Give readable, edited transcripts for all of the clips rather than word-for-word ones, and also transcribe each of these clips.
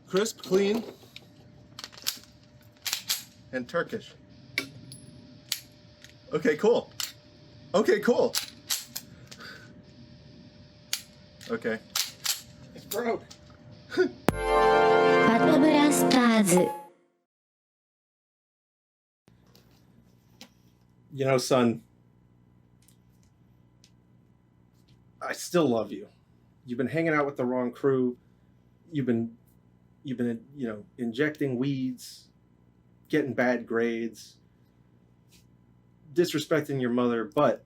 Crisp, clean, and Turkish. Okay, cool. Okay, cool. Okay. It's broke. You know, son, I still love you. You've been hanging out with the wrong crew. You've been, you know, injecting weeds, getting bad grades, disrespecting your mother, but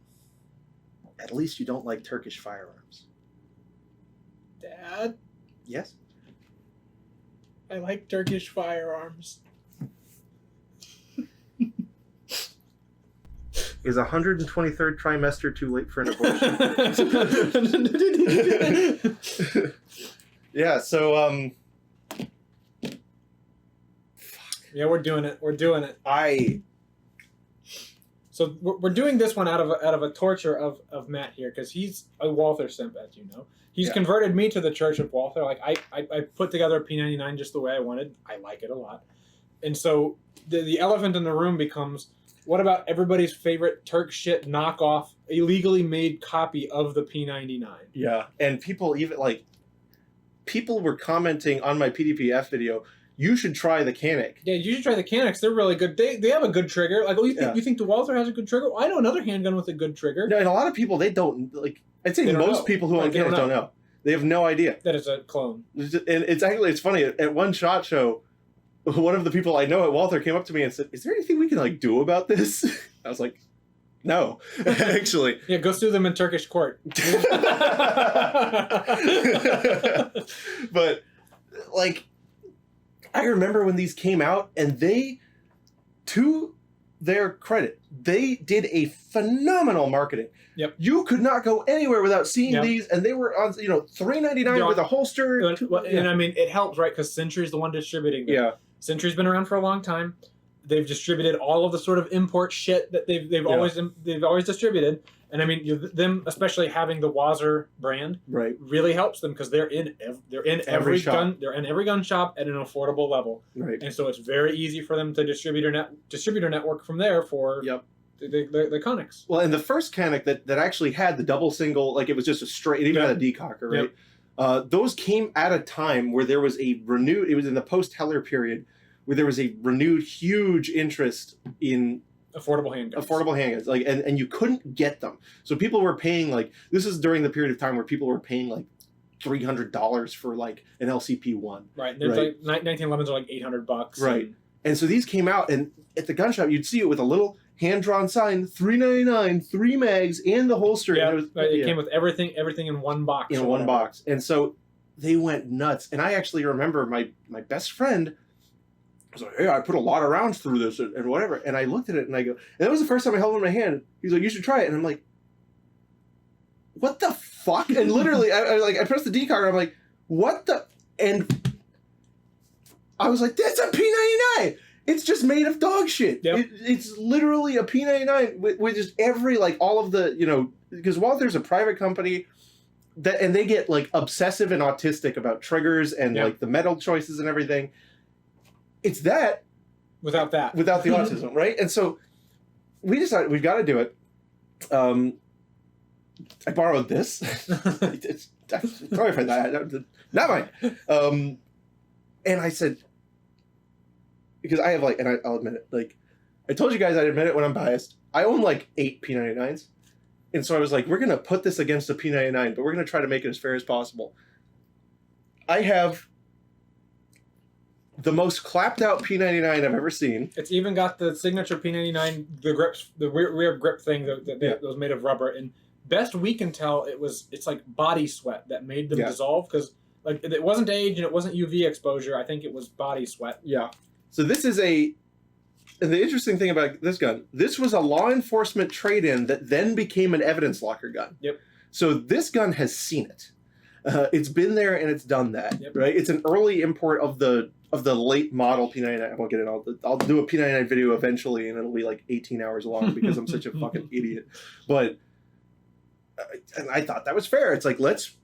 at least you don't like Turkish firearms. Dad, Yes? I like Turkish firearms. Is 123rd trimester too late for an abortion? Yeah, so, Yeah, we're doing it. We're doing it. So we're doing this one out of a torture of Matt here, because he's a Walther simp, as you know. He's converted me to the Church of Walther. Like I put together a P99 just the way I wanted. I like it a lot. And so the elephant in the room becomes, what about everybody's favorite Turk shit knockoff, illegally made copy of the P99? Yeah, and people were commenting on my PDPF video, you should try the Canik. Yeah, you should try the Caniks. They're really good. They have a good trigger. Like, oh, you think the Walther has a good trigger? Well, I know another handgun with a good trigger. No, and a lot of people, they don't, like, I'd say most people who own Caniks don't know. They have no idea. That it's a clone. And it's funny, at one SHOT Show, one of the people I know at Walther came up to me and said, is there anything we can, like, do about this? I was like, no, actually. Yeah, go sue them in Turkish court. But, like, I remember when these came out, and they, to their credit, they did a phenomenal marketing. Yep. You could not go anywhere without seeing these, and they were on, $3.99 with a holster. And I mean, it helps, right? Because Sentry's the one distributing them. Yeah. Sentry's been around for a long time. They've distributed all of the sort of import shit that they've always distributed. And I mean, them especially having the Wazzer brand really helps them, because they're in every gun shop at an affordable level. Right. And so it's very easy for them to distributor network from there for the Caniks. Well, and the first Canik that actually had the double single, like it was just a straight, it even had a decocker, right? Yep. Those came at a time where there was it was in the post-Heller period, where there was a renewed huge interest in affordable handguns, like, and you couldn't get them. So people were paying, like, this is during the period of time where people were paying like $300 for like an LCP1. Right. There's like 1911s are like $800. Right. And so these came out, and at the gun shop you'd see it with a little hand-drawn sign, $3.99, 3 mags, and the holster. Yeah, and it came with everything in one box. In one box. And so they went nuts. And I actually remember my best friend was like, hey, I put a lot of rounds through this and whatever. And I looked at it and I go, and that was the first time I held it in my hand. He's like, you should try it. And I'm like, what the fuck? And literally, I pressed the decocker. I'm like, what the? And I was like, that's a P99. It's just made of dog shit. Yep. It's literally a P99 with just all of the, because Walther's a private company, and they get like obsessive and autistic about triggers and like the metal choices and everything. It's that without the autism, right? And so we decided we've got to do it. I borrowed this. Sorry for that. Not mine. And I said, because I have and I'll admit it, like, I told you guys I'd admit it when I'm biased. I own like 8 P99s. And so I was like, we're going to put this against a P99, but we're going to try to make it as fair as possible. I have the most clapped out P99 I've ever seen. It's even got the signature P99, the grips, the rear grip thing that was made of rubber. And best we can tell, it's like body sweat that made them dissolve, because like it wasn't age and it wasn't UV exposure. I think it was body sweat. Yeah. So this is and the interesting thing about this gun, this was a law enforcement trade-in that then became an evidence locker gun. Yep. So this gun has seen it. It's been there and it's done that, right? It's an early import of the late model P99. I won't get it all. I'll do a P99 video eventually, and it'll be like 18 hours long because I'm such a fucking idiot. But and I thought that was fair. It's like, let's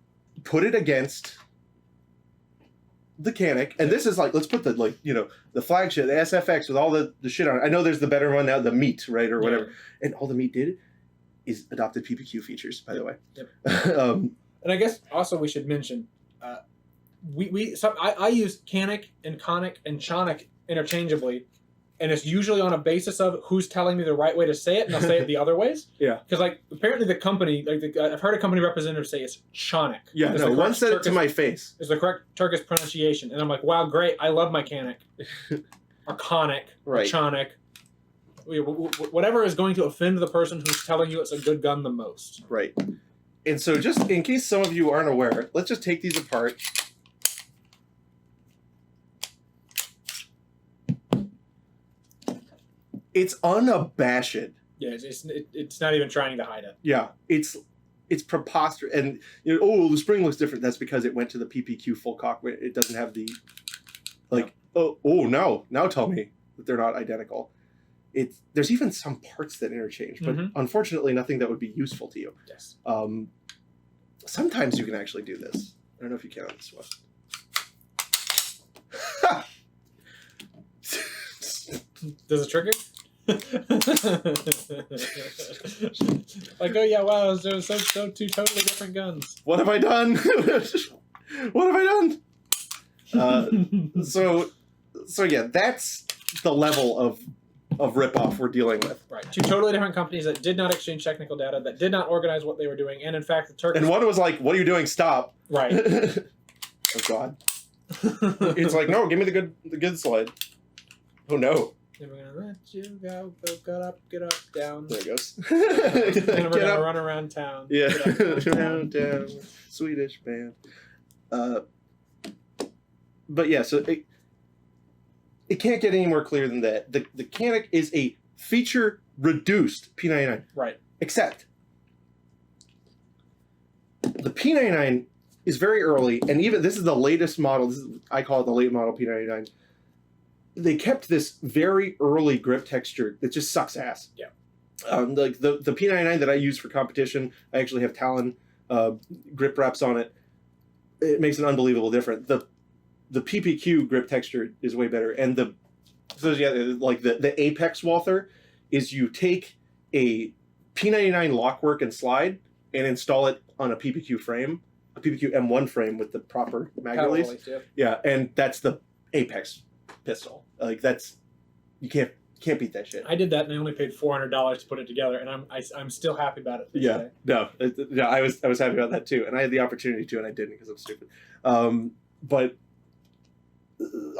put it against the Canik, and this is like, let's put the, like, you know, the flagship, the SFX with all the shit on it. I know there's the better one now, the Meat, right, or whatever. And all the Meat did is adopted PPQ features, by the way. Yep. And I guess also we should mention, I use Canik and Canik and Canik interchangeably, and it's usually on a basis of who's telling me the right way to say it, and I'll say it the other ways. Yeah. Because, like, apparently the company, like, I've heard a company representative say it's Canik. Yeah, no, one said it to my face. It's the correct Turkish pronunciation. And I'm like, wow, great, I love my Canik. Or Canik. Right. Or Canik. Whatever is going to offend the person who's telling you it's a good gun the most. Right. And so just in case some of you aren't aware, let's just take these apart. It's unabashed. Yeah, it's not even trying to hide it. Yeah, it's preposterous. And, you know, oh, the spring looks different. That's because it went to the PPQ full cockpit. It doesn't have the, like, now tell me that they're not identical. There's even some parts that interchange, but unfortunately nothing that would be useful to you. Yes. Sometimes you can actually do this. I don't know if you can on this one. Does it trigger? Like, oh yeah, wow, those so two totally different guns. What have I done? What have I done? So yeah, that's the level of ripoff we're dealing with. Right, two totally different companies that did not exchange technical data, that did not organize what they were doing, and in fact, the Turkish. And one was like, "What are you doing? Stop!" Right. Oh God. It's like, no, give me the good slide. Oh no. And we're gonna let you go, get up, down. There it goes. And we're gonna run around town. Yeah, Get up, around town. Swedish band. But yeah, so it can't get any more clear than that. The Canik is a feature reduced P99. Right. Except the P99 is very early, and even this is the latest model. I call it the late model P99. They kept this very early grip texture that just sucks ass. Yeah. Like the P99 that I use for competition, I actually have Talon grip wraps on it. It makes an unbelievable difference. The PPQ grip texture is way better, and like the Apex Walther is you take a P99 lockwork and slide and install it on a PPQ frame, a PPQ M1 frame with the proper mag release. Yeah, and that's the Apex pistol. Like you can't beat that shit. I did that and I only paid $400 to put it together, and I'm still happy about it. Yeah, no, I was happy about that too, and I had the opportunity to, and I didn't because I'm stupid. But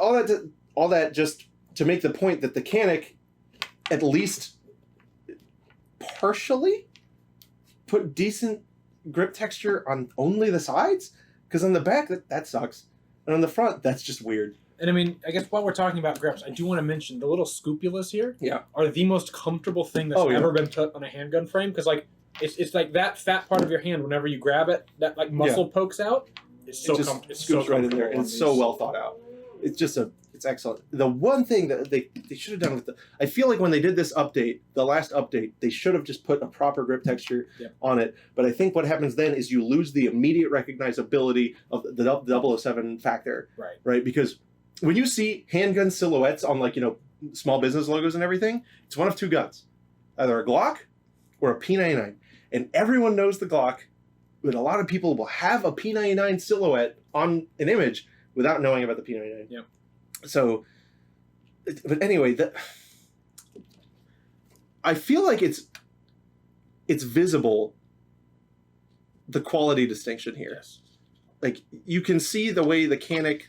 all that just to make the point that the Canik at least partially put decent grip texture on only the sides, because on the back that sucks, and on the front that's just weird. And I mean, I guess while we're talking about grips, I do want to mention the little scupulas here. Yeah. Are the most comfortable thing that's ever been put on a handgun frame, because like it's like that fat part of your hand, whenever you grab it, that like muscle pokes out. It's so comfortable. It scoops right in there, and it's so well thought out. It's just it's excellent. The one thing that they should have done with I feel like when they did this update, the last update, they should have just put a proper grip texture on it. But I think what happens then is you lose the immediate recognizability of the 007 factor. Right. Because when you see handgun silhouettes on, like, you know, small business logos and everything, it's one of two guns, either a Glock or a P99. And everyone knows the Glock, but a lot of people will have a P99 silhouette on an image without knowing about the P99. Yeah. So, but anyway, I feel like it's visible, the quality distinction here. Yes. Like, you can see the way the Canik,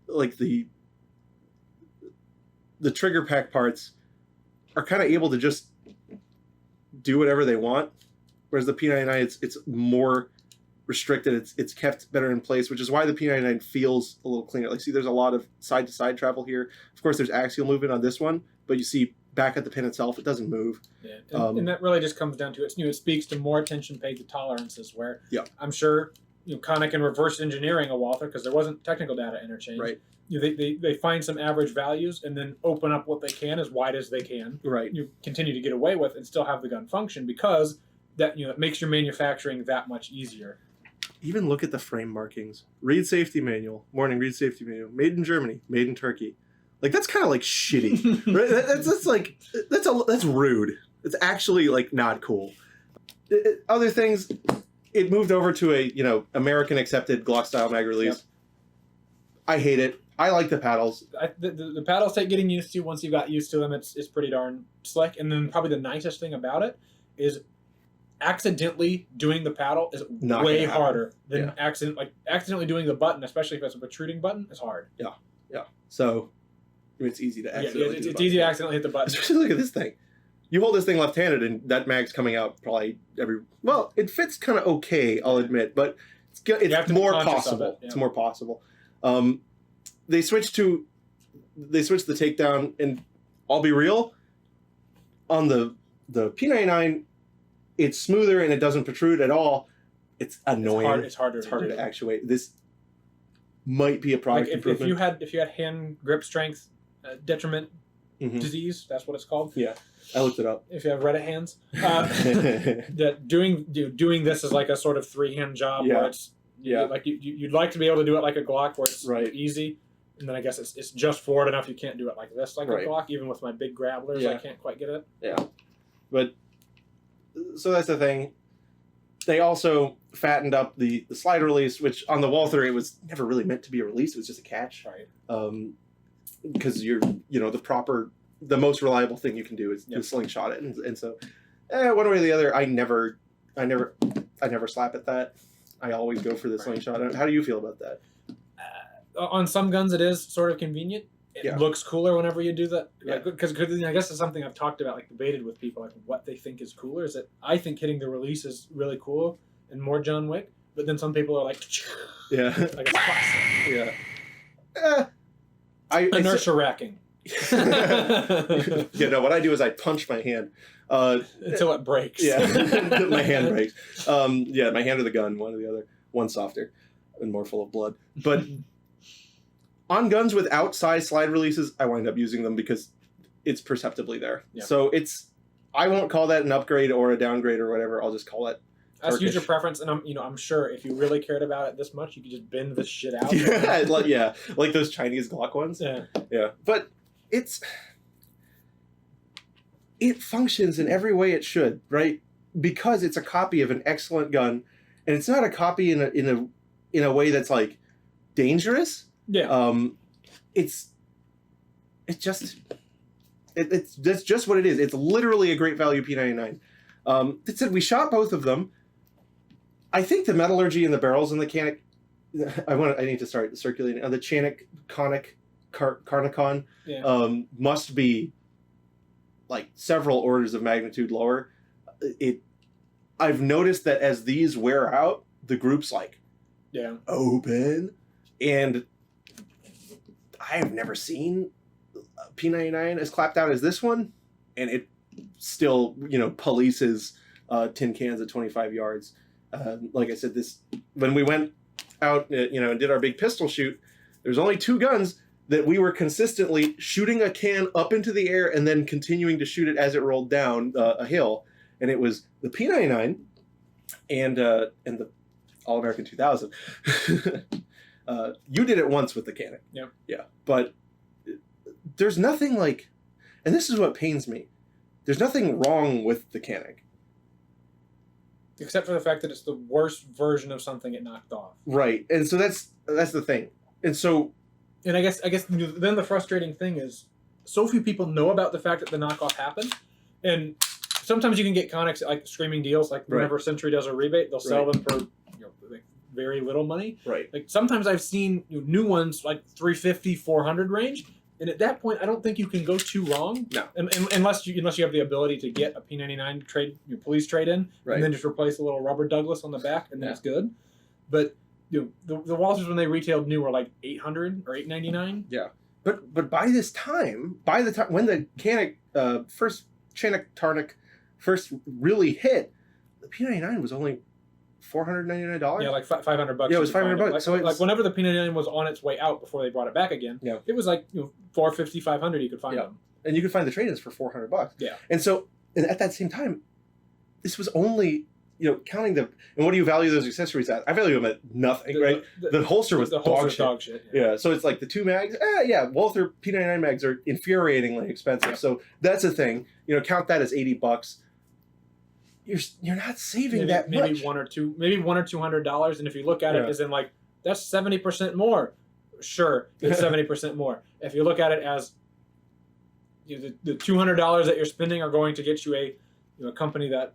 like the trigger pack parts are kind of able to just do whatever they want, whereas the P99 it's more restricted. It's kept better in place, which is why the P99 feels a little cleaner. Like, see, there's a lot of side to side travel here. Of course, there's axial movement on this one, but you see back at the pin itself, it doesn't move. Yeah, and that really just comes down to it speaks to more attention paid to tolerances, where I'm sure Canik can reverse engineering a Walther because there wasn't technical data interchange. Right. They find some average values and then open up what they can as wide as they can. Right. You continue to get away with and still have the gun function, because that it makes your manufacturing that much easier. even look at the frame markings. Read safety manual. Morning, read safety manual. Made in Germany. Made in Turkey. Like, that's kind of like shitty. Right? That's like, that's rude. It's actually like not cool. Other things, it moved over to a, you know, American accepted Glock style mag release. Yep. I hate it. I like the paddles. The paddles take getting used to. Once you got used to them, it's pretty darn slick. And then probably the nicest thing about it is accidentally doing the paddle is way harder than accidentally doing the button, especially if it's a protruding button. It's hard. Yeah, yeah. So it's easy to accidentally. It's easy to accidentally hit the button. Especially look at this thing. You hold this thing left-handed, and that mag's coming out probably every. Well, it fits kind of okay, I'll admit, but it's more possible. It's more possible. They switched the takedown, and I'll be real. On the P99, it's smoother and it doesn't protrude at all. It's annoying. It's harder to actuate. This might be a product improvement. If you had hand grip strength detriment disease, that's what it's called. Yeah, I looked it up. If you have Reddit hands, that doing this is like a sort of three-hand job where it's like you'd like to be able to do it like a Glock where it's easy. And then I guess it's just forward enough you can't do it like this like a Glock. Even with my big grabblers, I can't quite get it. Yeah. But, so that's the thing. They also fattened up the slide release, which on the Walther, it was never really meant to be a release. It was just a catch. Right. Because the most reliable thing you can do is slingshot it. And so, one way or the other, I never slap at that. I always go for the slingshot. How do you feel about that? On some guns, it is sort of convenient. It looks cooler whenever you do that. Because I guess it's something I've talked about, like debated with people, like what they think is cooler. Is that I think hitting the release is really cool and more John Wick, but then some people are like, like it's classic. Inertia racking. What I do is I punch my hand until it breaks. My hand breaks. My hand or the gun, one or the other. One softer and more full of blood, but. On guns with outsized slide releases, I wind up using them because it's perceptibly there. Yeah. So I won't call that an upgrade or a downgrade or whatever. I'll just call it Turkish. That's user preference, and I'm sure if you really cared about it this much, you could just bend this shit out. Like those Chinese Glock ones. Yeah. But it functions in every way it should, right? Because it's a copy of an excellent gun, and it's not a copy in a way that's like dangerous. Yeah. That's just what it is. It's literally a great value P99. That said, we shot both of them. I think the metallurgy in the barrels in the Canik. I need to start circulating. The Canik Carnicon must be like several orders of magnitude lower. I've noticed that as these wear out, the group's like open, and I have never seen P99 as clapped out as this one, and it still, polices tin cans at 25 yards. Like I said, when we went out, and did our big pistol shoot, there's only two guns that we were consistently shooting a can up into the air and then continuing to shoot it as it rolled down a hill, and it was the P99 and the All-American 2000. You did it once with the Canik. Yeah. But there's nothing like, and this is what pains me, there's nothing wrong with the Canik. Except for the fact that it's the worst version of something it knocked off. Right. And so that's the thing. And I guess then the frustrating thing is so few people know about the fact that the knockoff happened. And sometimes you can get Conics at like screaming deals, like whenever Century does a rebate, they'll sell them for very little money. Right. Like sometimes I've seen new ones like 350, 400 range, and at that point I don't think you can go too wrong. No. Unless you have the ability to get a P99 police trade in, and then just replace a little rubber Douglas on the back, and that's good. But the Walthers when they retailed new were like $800 or $899. Yeah. But by the time when the Canik first really hit, the P99 was only $499. Yeah, like $500. Yeah, it was $500. So like whenever the P99 was on its way out before they brought it back again, it was like $450, $500 you could find them. And you could find the trade-ins for $400. Yeah. And so at that same time, this was only counting and what do you value those accessories at? I value them at nothing, right? The holster was dog shit. Yeah, so it's like the 2 mags. Walther P99 mags are infuriatingly expensive. Yeah. So that's a thing. Count that as $80. You're not saving that much. Maybe $100 or $200. And if you look at it as in like that's 70% more. Sure, it's 70% more. If you look at it as the $200 that you're spending are going to get you a company that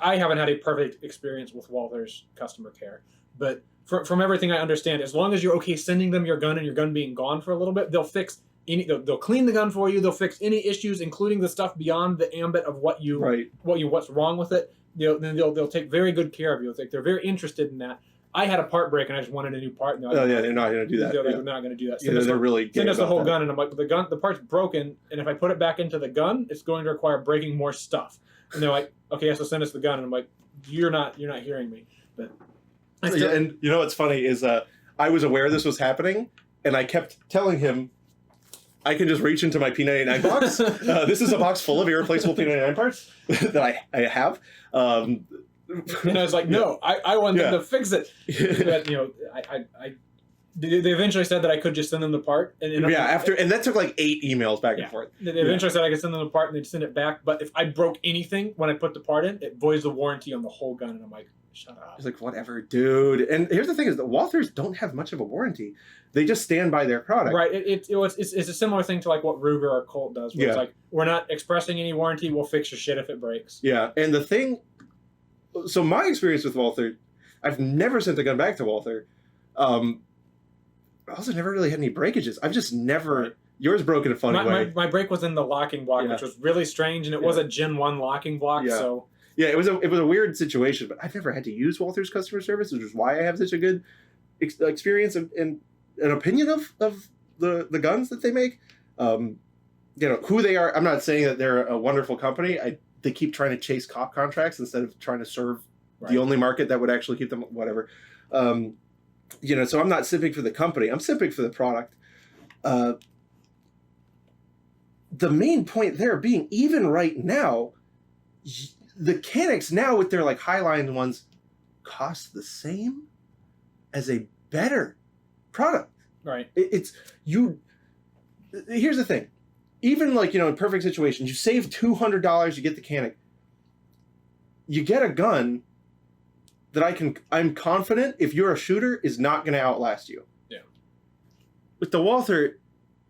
I haven't had a perfect experience with Walther's customer care, but from everything I understand, as long as you're okay sending them your gun and your gun being gone for a little bit, they'll fix they'll clean the gun for you. They'll fix any issues, including the stuff beyond the ambit of what's wrong with it. They'll take very good care of you. They're very interested in that. I had a part break and I just wanted a new part. And they're not going to do that. They're not going to do that. Send us the whole gun, and I'm like, the part's broken, and if I put it back into the gun, it's going to require breaking more stuff. And they're like, okay, so send us the gun, and I'm like, you're not hearing me. But and what's funny is I was aware this was happening, and I kept telling him, I can just reach into my P99 box. This is a box full of irreplaceable P99 parts that I have. And I was like, no, I want them to fix it. But, they eventually said that I could just send them the part. And that took like 8 emails back and forth. They eventually said I could send them the part and they'd send it back. But if I broke anything when I put the part in, it voids the warranty on the whole gun. And I'm like, shut up. It's like, whatever, dude. And here's the thing is that Walthers don't have much of a warranty. They just stand by their product. Right. It's a similar thing to like what Ruger or Colt does. Where it's like, we're not expressing any warranty. We'll fix your shit if it breaks. Yeah. And the thing... So my experience with Walther, I've never sent a gun back to Walther. I also never really had any breakages. I've just never... Right. Yours broke in a funny way. My break was in the locking block, which was really strange, and it was a Gen 1 locking block, so... Yeah, it was a weird situation, but I've never had to use Walther's customer service, which is why I have such a good experience and an opinion of the guns that they make. Who they are. I'm not saying that they're a wonderful company. They keep trying to chase cop contracts instead of trying to serve the only market that would actually keep them, whatever. So I'm not simping for the company. I'm simping for the product. The main point there being, even right now, the Canics now with their like Highline ones cost the same as a better product. Right. Here's the thing. Even like, in perfect situations, you save $200, you get the Canik. You get a gun that I'm confident if you're a shooter is not going to outlast you. Yeah. With the Walther,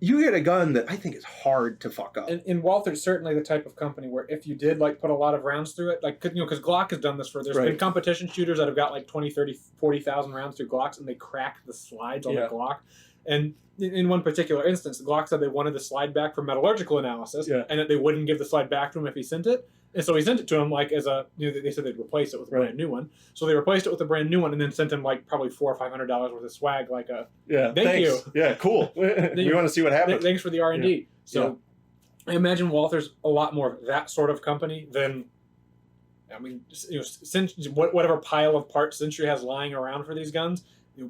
you get a gun that I think is hard to fuck up. And Walther's certainly the type of company where if you did like put a lot of rounds through it, like, because Glock has done this there's been competition shooters that have got like 20, 30, 40,000 rounds through Glocks and they crack the slides on the Glock. And in one particular instance, the Glock said they wanted the slide back for metallurgical analysis and that they wouldn't give the slide back to him if he sent it. And so he sent it to him like as they said they'd replace it with a brand new one. So they replaced it with a brand new one and then sent him like probably $400 or $500 worth of swag, like thank you. Yeah, cool. We want to see what happens. Thanks for the R&D. Yeah. So I imagine Walther's a lot more of that sort of company than, whatever pile of parts Century has lying around for these guns.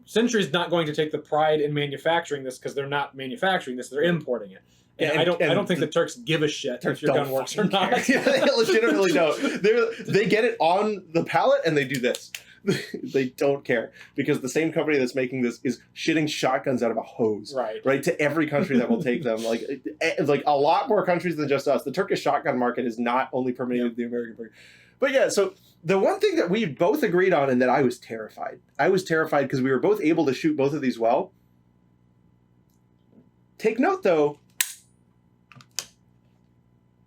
Century's not going to take the pride in manufacturing this because they're not manufacturing this; they're importing it. And I don't think the Turks give a shit if your gun works or not. They legitimately don't. They get it on the pallet and they do this. They don't care because the same company that's making this is shitting shotguns out of a hose, right to every country that will take them. Like a lot more countries than just us. The Turkish shotgun market is not only permeated the American market. But yeah, so the one thing that we both agreed on and that I was terrified because we were both able to shoot both of these well. Take note, though,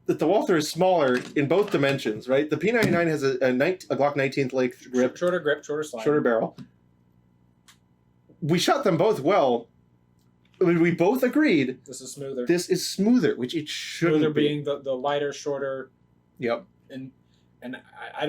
that the Walther is smaller in both dimensions, right? The P99 has a Glock 19th length grip. Shorter grip, shorter slide. Shorter barrel. We shot them both well. We both agreed. This is smoother. This is smoother, which it shouldn't be. Being the lighter, shorter. Yep. And I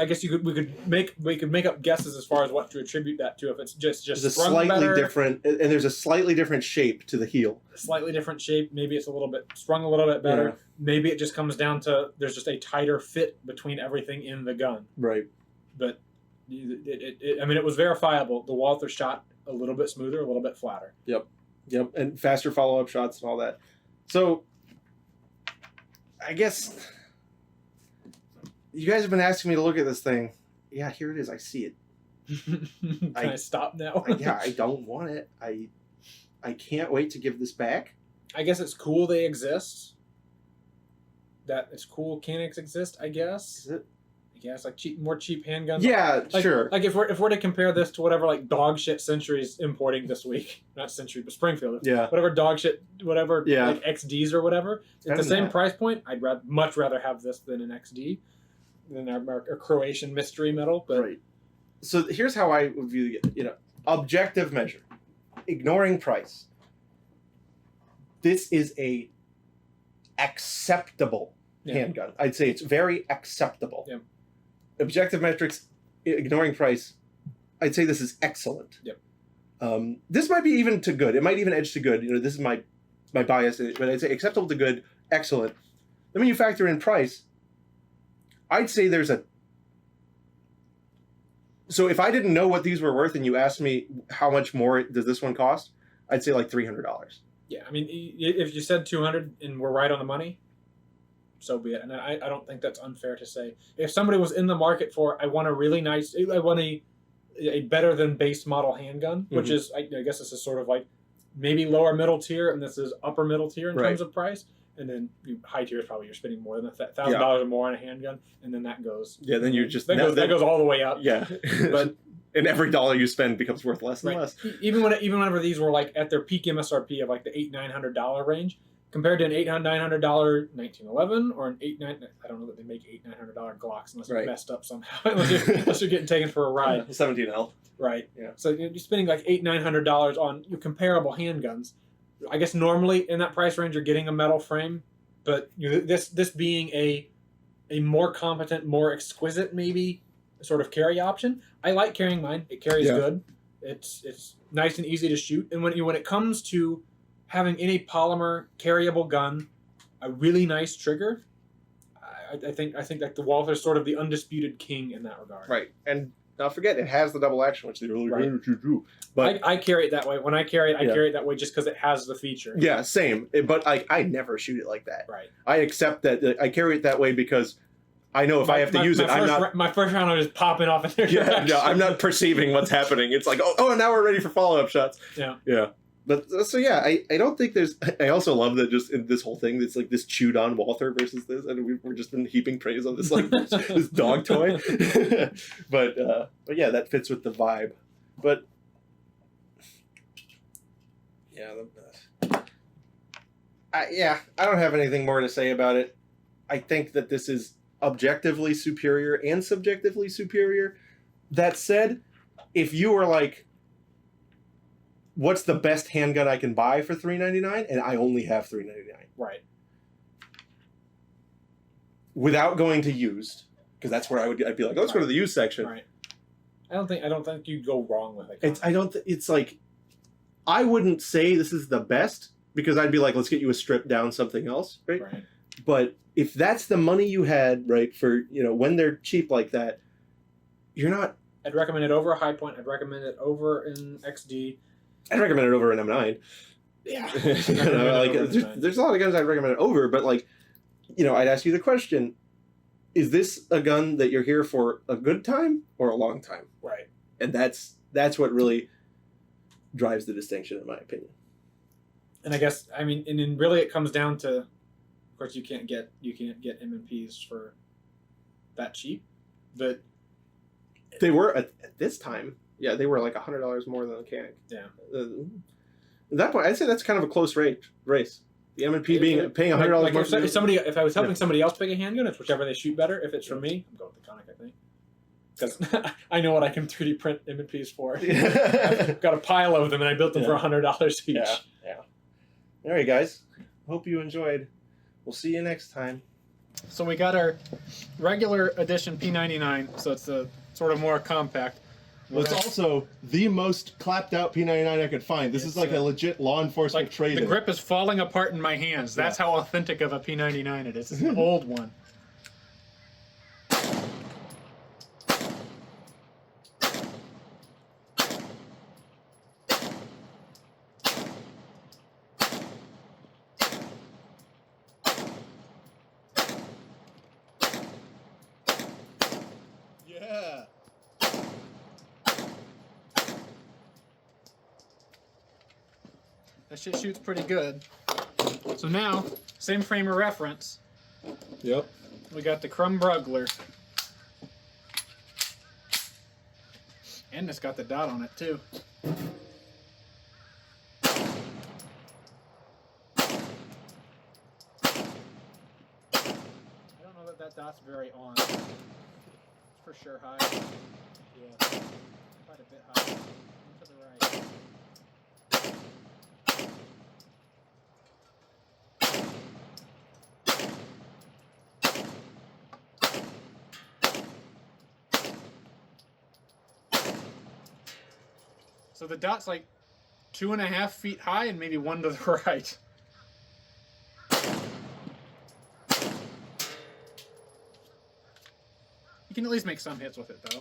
guess we could make up guesses as far as what to attribute that to. If it's just a slightly different, and there's a slightly different shape to the heel. A slightly different shape. Maybe it's sprung a little bit better. Yeah. Maybe it just comes down to there's just a tighter fit between everything in the gun. Right. But it was verifiable. The Walther shot a little bit smoother, a little bit flatter. Yep, and faster follow-up shots and all that. So, I guess. You guys have been asking me to look at this thing yeah, here it is. I see it. Can I stop now? Yeah, I don't want it. I can't wait to give this back. I guess it's cool they exist. That it's cool Canics exist, I guess. Is it? I guess like more cheap handguns. Yeah, like, sure. Like if we're to compare this to whatever like dog shit Century's importing this week, not Century but Springfield. Yeah. Whatever dog shit, whatever Yeah. like XDs or whatever. It's the same price point. I'd much rather have this than an XD, than our Croatian mystery metal. But right. So here's how I would view it. You know, objective measure, ignoring price. This is a acceptable handgun. I'd say it's very acceptable. Yeah. Objective metrics, ignoring price, I'd say this is excellent. Yep. This might be even to good. It might even edge to good. You know, this is my bias, but I'd say acceptable to good, excellent. Then when you factor in price, I'd say there's a. So if I didn't know what these were worth and you asked me how much more does this one cost, I'd say like $300. Yeah, I mean, if you said 200 and we're right on the money, so be it. And I don't think that's unfair to say. If somebody was in the market for, I want a really nice, I want a better than base model handgun, which is, I guess this is sort of like maybe lower middle tier, and this is upper middle tier in terms of price. And then high tier is probably you're spending more than $1,000 or more on a handgun, and then that goes. Yeah, then you're just that goes all the way up. Yeah, but and every dollar you spend becomes worth less and less. Even whenever these were like at their peak MSRP of like the $800-900 range, compared to an $800-900 1911 or an $800-900, I don't know that they make $800-900 Glocks unless they're messed up somehow, unless you're getting taken for a ride. 17L. Right. Yeah. So you're spending like $800-900 on your comparable handguns. I guess normally in that price range you're getting a metal frame, but this being a more competent, more exquisite maybe sort of carry option. I like carrying mine. It carries good. It's nice and easy to shoot. And when it comes to having any polymer carryable gun, a really nice trigger, I think like the Walther's sort of the undisputed king in that regard. Right. And not forget, it has the double action, which they really do. But I carry it that way. When I carry it, I carry it that way just because it has the feature. Yeah, same. But I never shoot it like that. Right. I accept that. I carry it that way because I know if I have to use it, I'm not. My first round is popping off in their direction. No, I'm not perceiving what's happening. It's like, oh, now we're ready for follow-up shots. Yeah. Yeah. But so yeah, I don't think there's. I also love that just in this whole thing, it's like this chewed on Walther versus this, and we've just been heaping praise on this like this dog toy. but yeah, that fits with the vibe. But yeah, I don't have anything more to say about it. I think that this is objectively superior and subjectively superior. That said, if you were like, what's the best handgun I can buy for $399? And I only have $399. Right. Without going to used, because that's where I'd be like, let's go to the used section. Right. I don't think you'd go wrong with it. It's like, I wouldn't say this is the best because I'd be like, let's get you a stripped down something else, right? Right. But if that's the money you had, right, for when they're cheap like that, you're not. I'd recommend it over a High Point. I'd recommend it over an XD. I'd recommend it over an M9. Yeah. There's a lot of guns I'd recommend it over, but I'd ask you the question, is this a gun that you're here for a good time or a long time? Right. And that's what really drives the distinction, in my opinion. And I guess, and then really it comes down to, of course, you can't get M&Ps for that cheap, but they were at this time. Yeah, they were like $100 more than the Canik. Yeah. At that point, I'd say that's kind of a close race. The M&P paying $100 more. If I was helping somebody else pick a handgun, it's whichever they shoot better. If it's from me, I'm going with the Canik, I think. Because I know what I can 3D print M&Ps for. I've got a pile of them, and I built them for $100 each. Yeah. All right, guys. Hope you enjoyed. We'll see you next time. So we got our regular edition P99, so it's a sort of more compact. Well, it's also the most clapped out P99 I could find. This is like a legit law enforcement trade. The grip is falling apart in my hands. That's how authentic of a P99 it is. It's an old one. Yeah. That shit shoots pretty good. So now, same frame of reference. Yep. We got the Crumb Brugler. And it's got the dot on it too. I don't know that that dot's very on. It's for sure high. Yeah, quite a bit high. To the right. So the dot's like 2.5 feet high and maybe 1 to the right. You can at least make some hits with it though.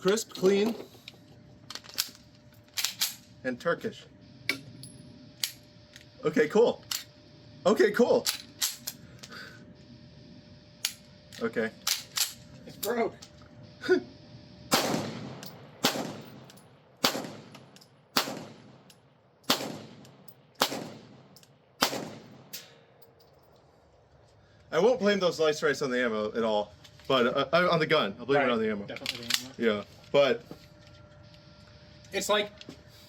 Crisp, clean, and Turkish. Okay, cool. Okay, cool. Okay. It's broke. I won't blame those light strikes on the ammo at all, but on the gun. I'll blame it on the ammo. Definitely the ammo. Yeah, but It's like,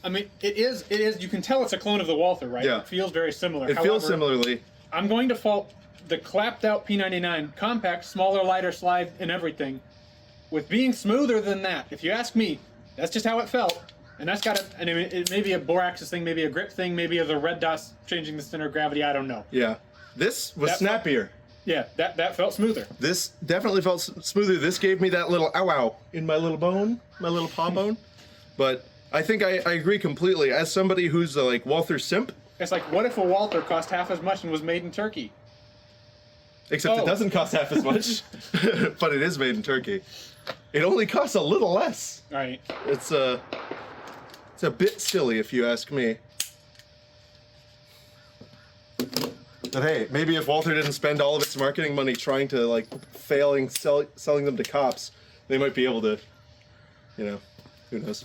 I mean, it is, you can tell it's a clone of the Walther, right? Yeah. It feels very similar. it feels similarly. I'm going to fault the clapped out P99, compact, smaller, lighter slide and everything, with being smoother than that. If you ask me, that's just how it felt. And that's got and it may be a bore axis thing, maybe a grip thing, maybe the red dots changing the center of gravity, I don't know. Yeah, this was snappier. Yeah, that felt smoother. This definitely felt smoother. This gave me that little ow ow in my little bone, my little paw bone. But I think I agree completely. As somebody who's a, like, Walther simp. It's like, what if a Walther cost half as much and was made in Turkey? Except it doesn't cost half as much, but it is made in Turkey. It only costs a little less. Right. It's a bit silly if you ask me. But hey, maybe if Walther didn't spend all of its marketing money trying to, like, selling them to cops, they might be able to, you know, who knows.